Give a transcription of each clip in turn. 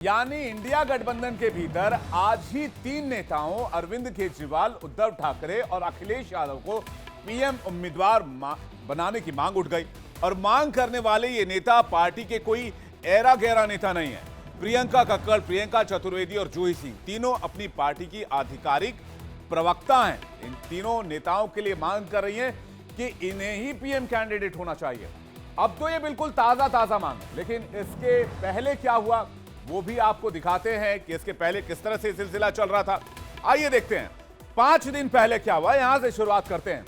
यानी इंडिया गठबंधन के भीतर आज ही तीन नेताओं अरविंद केजरीवाल, उद्धव ठाकरे और अखिलेश यादव को पीएम उम्मीदवार बनाने की मांग उठ गई। और मांग करने वाले ये नेता पार्टी के कोई ऐरा गैरा नेता नहीं है। प्रियंका कक्कड़, प्रियंका चतुर्वेदी और जूही सिंह तीनों अपनी पार्टी की आधिकारिक प्रवक्ता हैं। इन तीनों नेताओं के लिए मांग कर रही हैं कि इन्हें ही पीएम कैंडिडेट होना चाहिए। अब तो ये बिल्कुल ताजा मांग है, लेकिन इसके पहले क्या हुआ वो भी आपको दिखाते हैं कि इसके पहले किस तरह से सिलसिला चल रहा था। आइए देखते हैं 5 दिन पहले क्या हुआ। यहां से शुरुआत करते हैं।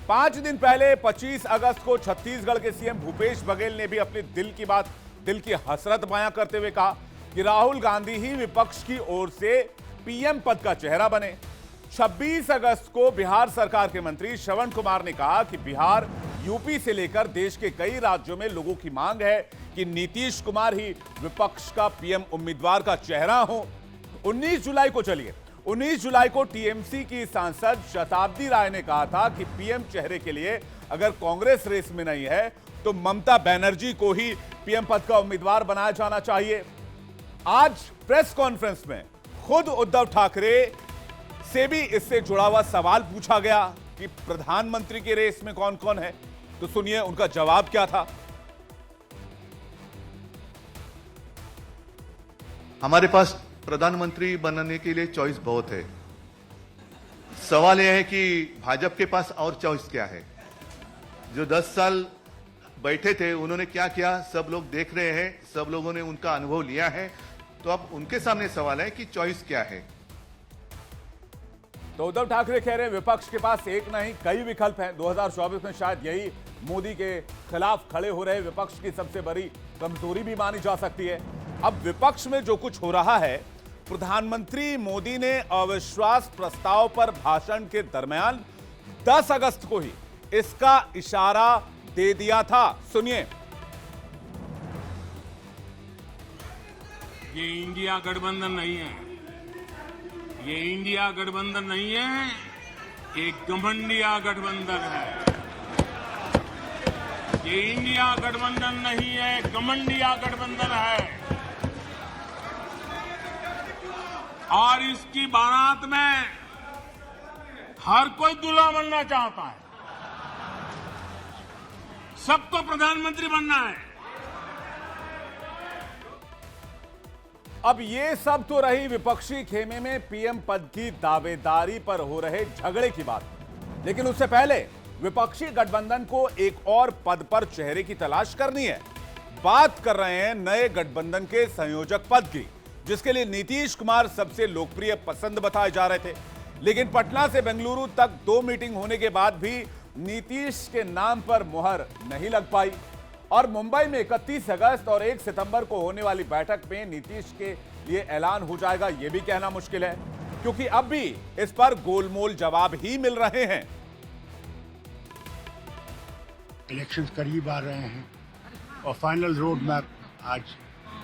5 दिन पहले 25 अगस्त को छत्तीसगढ़ के सीएम भूपेश बघेल ने भी अपने दिल की बात, दिल की हसरत बयां करते हुए कहा कि राहुल गांधी ही विपक्ष की ओर से पीएम पद का चेहरा बने। 26 अगस्त को बिहार सरकार के मंत्री श्रवण कुमार ने कहा कि बिहार, यूपी से लेकर देश के कई राज्यों में लोगों की मांग है कि नीतीश कुमार ही विपक्ष का पीएम उम्मीदवार का चेहरा हो। 19 जुलाई को टीएमसी की सांसद शताब्दी राय ने कहा था कि पीएम चेहरे के लिए अगर कांग्रेस रेस में नहीं है तो ममता बनर्जी को ही पीएम पद का उम्मीदवार बनाया जाना चाहिए। आज प्रेस कॉन्फ्रेंस में खुद उद्धव ठाकरे से भी इससे जुड़ा हुआ सवाल पूछा गया कि प्रधानमंत्री की रेस में कौन कौन है, तो सुनिए उनका जवाब क्या था। हमारे पास प्रधानमंत्री बनने के लिए चॉइस बहुत है। सवाल यह है कि भाजपा के पास और चॉइस क्या है। जो 10 साल बैठे थे उन्होंने क्या किया सब लोग देख रहे हैं, सब लोगों ने उनका अनुभव लिया है। तो अब उनके सामने सवाल है कि चॉइस क्या है। तो उद्धव ठाकरे कह रहे हैं विपक्ष के पास एक नहीं कई विकल्प हैं। 2024 में शायद यही मोदी के खिलाफ खड़े हो रहे विपक्ष की सबसे बड़ी कमजोरी भी मानी जा सकती है। अब विपक्ष में जो कुछ हो रहा है, प्रधानमंत्री मोदी ने अविश्वास प्रस्ताव पर भाषण के दरमियान 10 अगस्त को ही इसका इशारा दे दिया था। सुनिए। ये इंडिया गठबंधन नहीं है, ये इंडिया गठबंधन नहीं है, एक घमंडिया गठबंधन है। ये इंडिया गठबंधन नहीं है, घमंडिया गठबंधन है। और इसकी बारात में हर कोई दूल्हा बनना चाहता है, सबको प्रधानमंत्री बनना है। अब ये सब तो रही विपक्षी खेमे में पीएम पद की दावेदारी पर हो रहे झगड़े की बात, लेकिन उससे पहले विपक्षी गठबंधन को एक और पद पर चेहरे की तलाश करनी है। बात कर रहे हैं नए गठबंधन के संयोजक पद की, जिसके लिए नीतीश कुमार सबसे लोकप्रिय पसंद बताए जा रहे थे। लेकिन पटना से बेंगलुरु तक 2 मीटिंग होने के बाद भी नीतीश के नाम पर मुहर नहीं लग पाई। और मुंबई में 31 अगस्त और 1 सितंबर को होने वाली बैठक में नीतीश के लिए ऐलान हो जाएगा, यह भी कहना मुश्किल है, क्योंकि अब भी इस पर गोलमोल जवाब ही मिल रहे हैं। इलेक्शंस करीब आ रहे हैं और फाइनल रोड मैप आज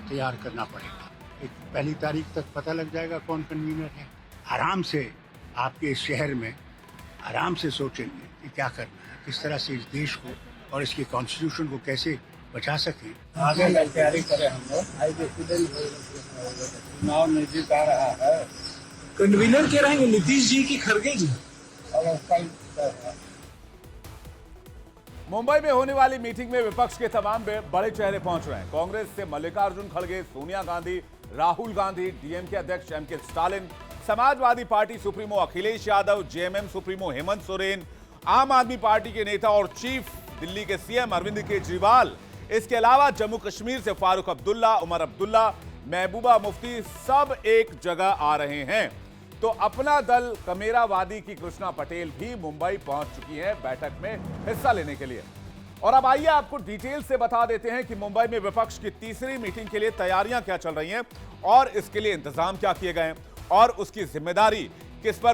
तैयार करना पड़ेगा। एक 1 तारीख तक पता लग जाएगा कौन कन्वीनर है। आराम से आपके इस शहर में आराम से सोचेंगे कि क्या करना है, किस तरह से इस देश को और इसके कॉन्स्टिट्यूशन को कैसे बचा सकें। आगे की तैयारी करें हम लोग। चुनाव नजदीक आ रहा है। कन्वीनर के रहेंगे नीतीश जी की खड़गे जी। मुंबई में होने वाली मीटिंग में विपक्ष के तमाम बड़े चेहरे पहुंच रहे हैं। कांग्रेस से मल्लिकार्जुन खड़गे, सोनिया गांधी, राहुल गांधी, डीएमके अध्यक्ष MK Stalin, Samajwadi party supremo Akhilesh Yadav, JMM supremo Hemant Soren, Aam Aadmi party के नेता और चीफ दिल्ली के सीएम अरविंद केजरीवाल, इसके अलावा जम्मू कश्मीर से फारूक अब्दुल्ला, उमर अब्दुल्ला, महबूबा मुफ्ती सब एक जगह आ रहे हैं। तो अपना दल कमेरावादी की कृष्णा पटेल भी मुंबई पहुंच चुकी है बैठक में हिस्सा लेने के लिए। और अब आइए आपको डिटेल से बता देते हैं कि मुंबई में विपक्ष की तीसरी मीटिंग के लिए तैयारियां क्या चल रही हैं और इसके लिए इंतजाम क्या किए गए हैं और उसकी जिम्मेदारी किस पर